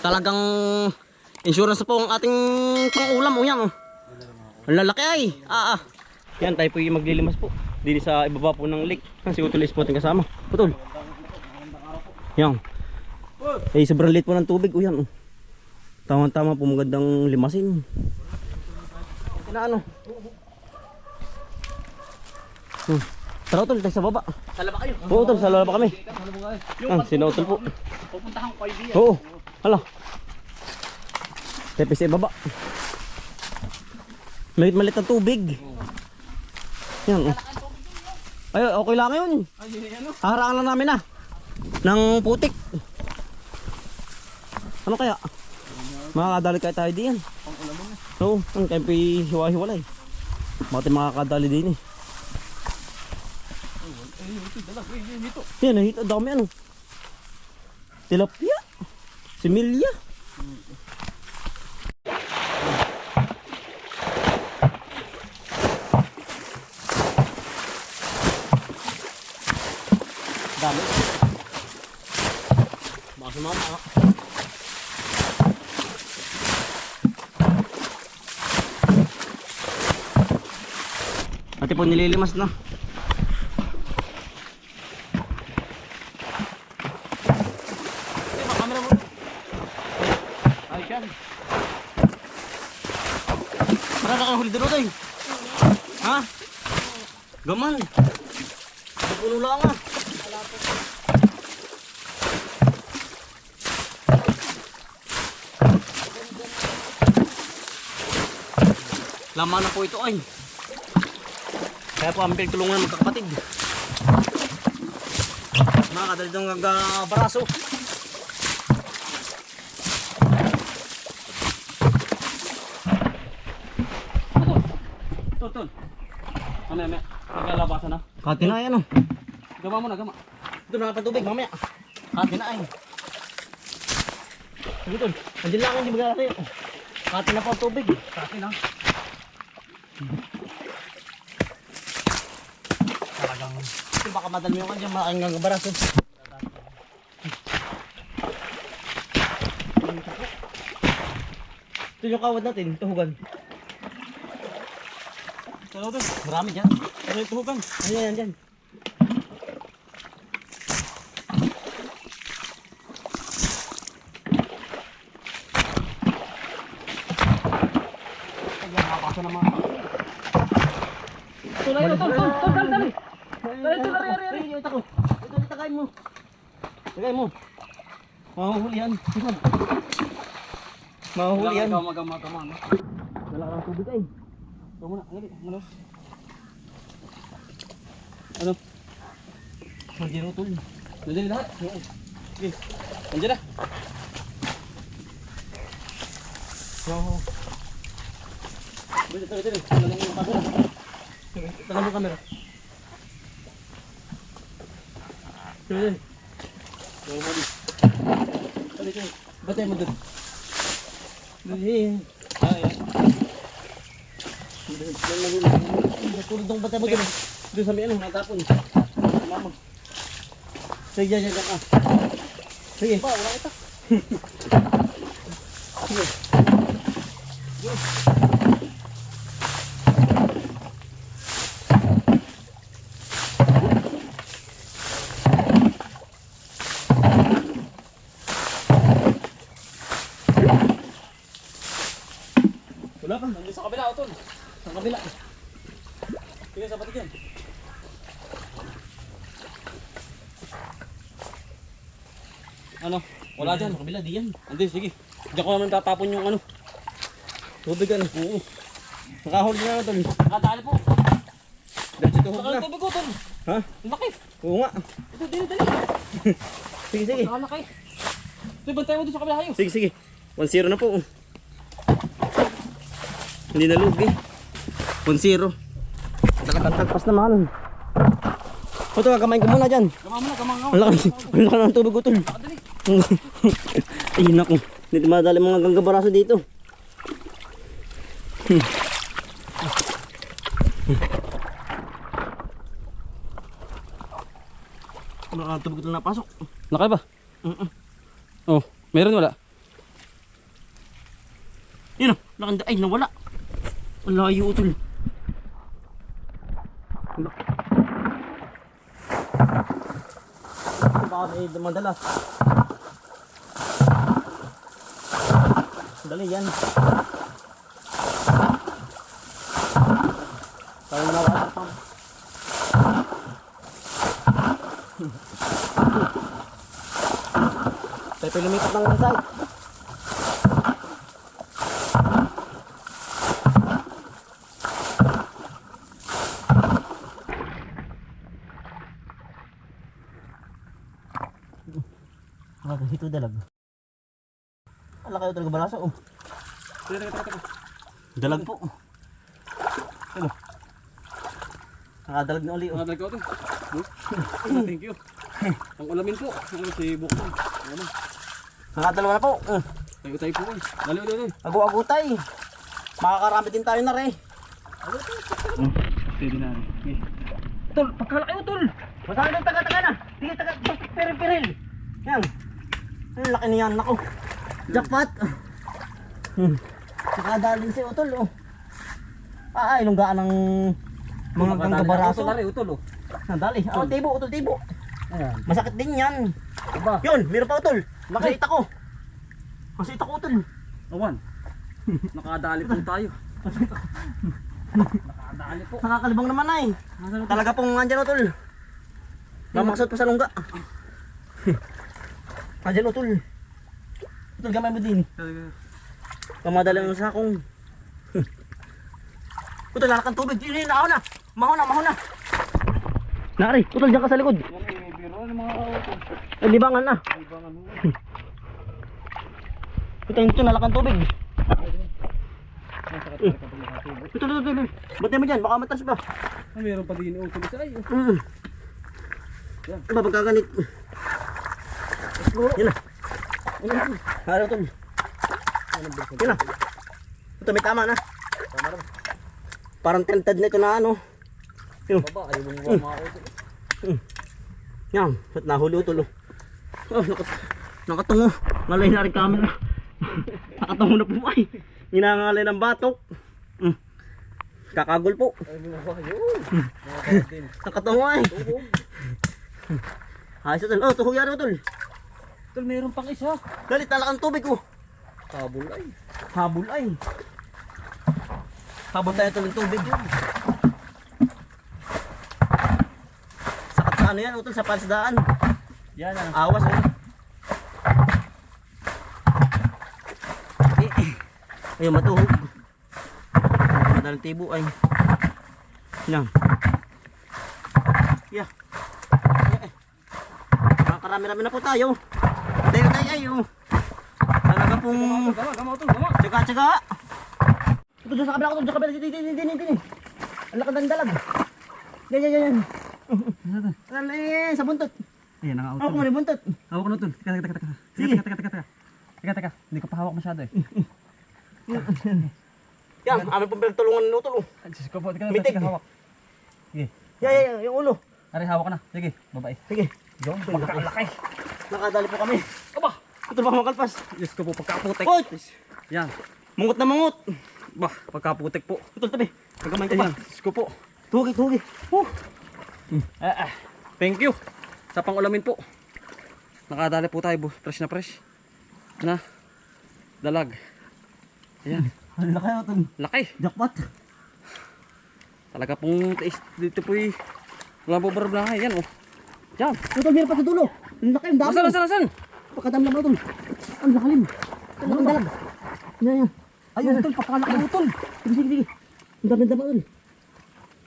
Talagang insurance po ang ating pang-ulam. O yan oh. Ang lalaki ay. Yan tayo po yung maglilimas po. Dili sa ibaba po ng lake. Si Utol is po ating kasama. Utol. Yan. Sobrang liit po ng tubig. O yan oh. Tama-tama po magandang limasin. Na ano? Tara Utol, tayo sa baba. Sa laba kayo? Oo Utol, sa laba kami. Sino Utol po? Pupuntahan ko kayo diyan. Oo. Hala. Tepe sa baba. Malit-malit ang tubig. Yan oh. Ay, okay lang yun. Harangan lang namin ng putik. Ano kaya? Makakadali kaya tayo diyan. Oo, ang kayo hiwa-hiwalay. Bakit makakadali din eh. Yan, nahito. Dami ano. Tilapia. Similya. Dami. Baka sumama Ate po nililimas na. Kamera mo. Ay siyan. Marami kang huli dito tayo. Ha? Gaman. Puno lang Laman na po ito ay. Kaya po ang tulungan ng magkakapatid. Makakadali itong baraso. Tol. Mamaya. Naglalabasan na. Kati na yan oh. Gama mo na, gama. Ito na patubig mamaya. Kati na ay. Sige Tol. Andiyan lang hindi maglalaki. Kati na po ang tubig. Kati na. Talagang baka madali yung kanya malaking ang baraso. Ito yung kawad natin, tuhugan. Marami dyan. Ano yung tuhugan? Ayan dyan. Ayan, nakapasa naman. Tulay, dali. Dali, ito ko. Ito, tagay mo. Tagay mo. Mahuhuli yan. Mahuhuli yan. Gama. Wala ka ng tubig ay. Ito muna, ano? Ano? Nandiyan utol. Nandiyan lahat? Oo. Okay. Nandiyan na. Oo. Dito. Tanong yung camera. Tanong mo camera. Dali. Dito. Batay mo doon. Dali. Ayan. Natulog ng batay mo doon. Doon sa may ano, natapon. Mama. Sige, dyan ka. Sige. Ba, wala ito. Sige. Wala pa, nandiyan sa kabila, Otol. Sa kabila. Tingnan sa patig yan. Ano? Wala dyan. Sa kabila, di yan. Hindi, sige. Diyan ko naman tatapon yung ano. Tubig ano. Oo. Nakahuli na na tol. Nakatali po. Dahil sa tuhog Saka na. ang tubig ko, Otol. Ha? Laki. Oo nga. Ito, dali. Sige. Nakalaki. Ito, bantay mo doon sa kabila kayo. Sige. 1-0 na po. Hindi na lugi. 1-0. Talagang tagpas naman. Ito, kamain ko muna dyan. Gama mo na, gama nga. Ang laki ng tubig ko tol. Nakadali. Ay naku. Hindi madali mga ganggabaraso dito. Ano ang tubig ito napasok? Laki ba? Oh, meron wala? Yun o, nakanda. Ay, nawala. Ang layo utol. Baka may madala. Dali yan. Tayo na water pump. Tayo pa lumipat ng site. Ito dalag. Ala kayo talaga balaso. Oh. Teka. Dalag po. Ano? Nakadalag na uli. Oh. Nakadalag ka ito. Thank you. Ang ulamin po. Ano si Bukong. Ano? Nakadalawa na po. Tayo po. Dali. Agu-agutay. Makakarami din tayo na rin. Pwede na rin. Tol, pagkalaki mo tol. Masama din taga-taga na. Sige, piril-piril. Yan. Ang laki niyan. Nako. Jackpot. Nakadalin si Utol. Oh. Ilonggaan ng mga ganggabaraso. Utol. Nadali. Tibo. Utol, tibo. Ayan. Masakit din yan. Aba. Yun, meron pa Utol. Makita ko. Masita ko Utol. Awan. Nakadali po tayo. Nakadali po. Nakakalibang naman ay. Talaga pong andyan Utol. Mamasot pa sa lungga. Andyan Utol. Utol, gamay mo din. Kamadala ng sakong. Utol, lalakang tubig. Yun, naaw na. Mahon na. Nari, Utol, dyan ka sa likod. Yan eh, biro ng mga utol. Libangan na. Libangan mo. Ito, nalakang tubig. Masakit ka pag Utol. Ba't mo dyan? Baka matas ba? meron pa din utol sa iyo. Yan. Iba, pagkaganit. Yan na. Hara Utol. Yan na. Ito, may tama na. Parang tented na ito na ano. Yun. Baba, ayaw mo mga utol. Yan, at nahuli Utol. Nakatungo. Ngalay na rin camera. Nakatungo na po ay. Ginangalay ng batok. Kakagol po. Ayaw mo mga yun. Nakatungo ay. Ayos Utol. Oh, tuhog yan Utol. Utol, meron pang isa. Galit talak ang tubig ko. Kabul ay. Habol ay. Habol tayo ng tubig. Sakat sa ano yan Utol, sa palsdaan. Yan ang Awas eh. Ayun, matuhog. Madalang tibo ay. Yan. Yeah. Nakakarami-rami na po tayo. Tayo ayo. Talaga pong Gama utol, gama. tsaga-tsaga. Ito doon sa kabila ko, doon sa kabila. Dini. Ang lakad ng dalag. Yan. Sa buntot. Ayan, naka Ako mo rin buntot. Hawak ko na utol. Teka. Sige. Teka. Hindi ko pa hawak masyado eh. Yan, amin pong pinagtulungan ng utol. Diyos ko po, teka Mitig. hawak. Sige. Yan, yung ulo. Aray, hawak ka na. Sige, babae. Sige. Yung pagkalaki. Nakadali po kami. Aba! Ito ba makalpas? Diyos ko po, pagkaputik. Oy! Yan. Mungot na mungot. Bah, pagkaputik po. Ito tabi. Pagkamay ko pa. Ayan, Diyos ko po. Tugi. Thank you. Sa pang-ulamin po. Nakadali po tayo, fresh na fresh. Na. Dalag. Ayan. Ang laki ito. Laki. Jackpot. Talaga pong taste dito po eh. Wala po barablahay. Yan oh. Yan. Ito meron pa sa dulo. Ang laki, ang dami. Nasaan? Pakadami naman ito. Ang lakalim. Ang dalag. Yan. Ayun, utol. Papakalaki ng utol. Sige. Ang dami ito.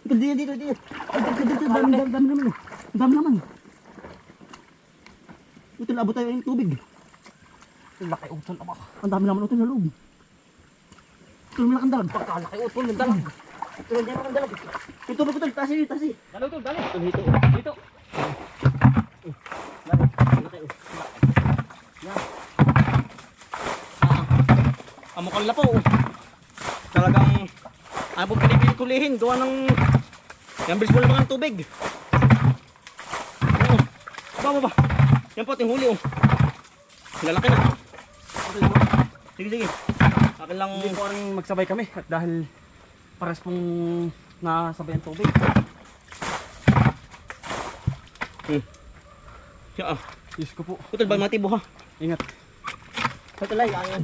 Ito, dito. Ay, dito. Dami naman. Ang dami naman. Ito, abot tayo yung tubig. Laki utol. Aba. Ang dami naman ito sa loob. Ito, may lakang dalag. Pakalaki utol. Yung dalag. Ito, hindi naman ang dalag. Yung tubig ito, tasi. Dali utol, dali. Dito. Dito. Amukal na po. Talagang ano po pinipilit kulihin. Gawa ng yung bilis mo lang ng tubig. Ba. Yan po, ting huli oh. Lalaki na. Sige. Akin lang. Hindi po rin magsabay kami at dahil pares pong nasabay ang tubig. Siya ah. Diyos ko po. Putol ba matibo ha? Ingat. Putol ay, ayan.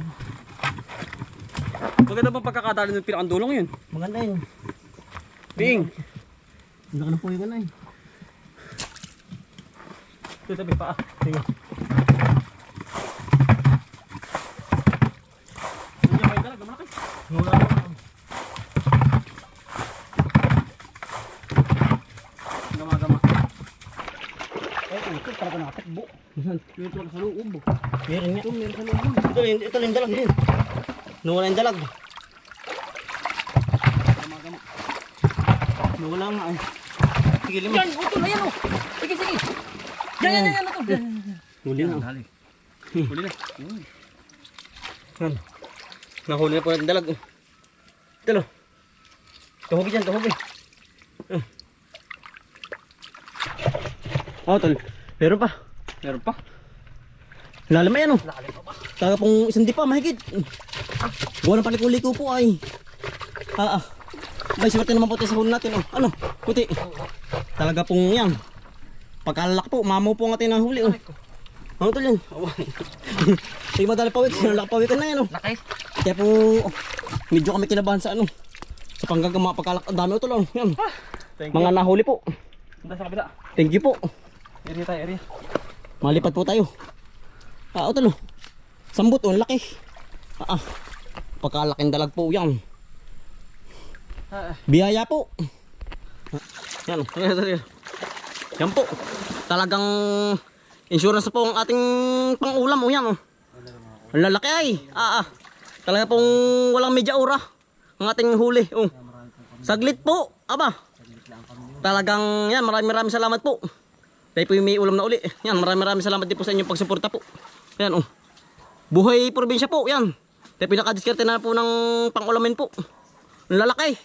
Maganda bang pagkakadali ng pinakandulong yun? Maganda yun. Ping! Ang laki ng puyo ka na eh. Ito tabi pa. Sige. Hindi kayo talaga malaki. Wala na. Gama-gama. Ito talaga nakatakbo. Meron talaga sa loob. Meron nga. Meron sa loob. Ito lang yung dalag din. Nawala yung dalag. Gama-gama. Nawala nga eh. Sige lima. Yan! Utol! Ayan o! Sige, sige! Yan! Ito! Huli na. Dali. Huli na. Yan. Nahuli na po natin dalag. Ito lo. Tuhubi dyan, tuhubi. Oh, tol. Meron pa. Meron pa. Lalim yan oh. Lalim pa ba? Taga pong isang di pa, mahigit. Gawa ng paliko-liko po ay. Bay, swerte naman po tayo sa huli natin oh. Ano? Puti. Talaga pong yan. Pagkalalak po, mamaw po ang ating nahuli oh. Ano tol yan? Sige madali pawik. Sinalak pawikan na yan oh. Laki. Kaya po, medyo kami kinabahan sa ano. Sa panggagama, pagkalak. Ang dami ito lang. Yan. Thank Mga nahuli po. Punta sa kabila. Thank you po. Area tayo, area. Malipad po tayo. Ito lo. Sambot oh, ang laki. Pagkalaking dalag po yan. Biyaya po. Yan. Yan po. Talagang insurance po ang ating pang-ulam oh yan oh. Ang lalaki ay. Talaga pong walang medya ora ang ating huli oh. Saglit po. Aba. Talagang yan, maraming salamat po. Tayo po yung may ulam na uli. Yan, maraming salamat din po sa inyong pagsuporta po. Yan oh. Buhay probinsya po, yan. Tayo pinakadiskarte na po ng pang-ulamin po. Ang lalaki.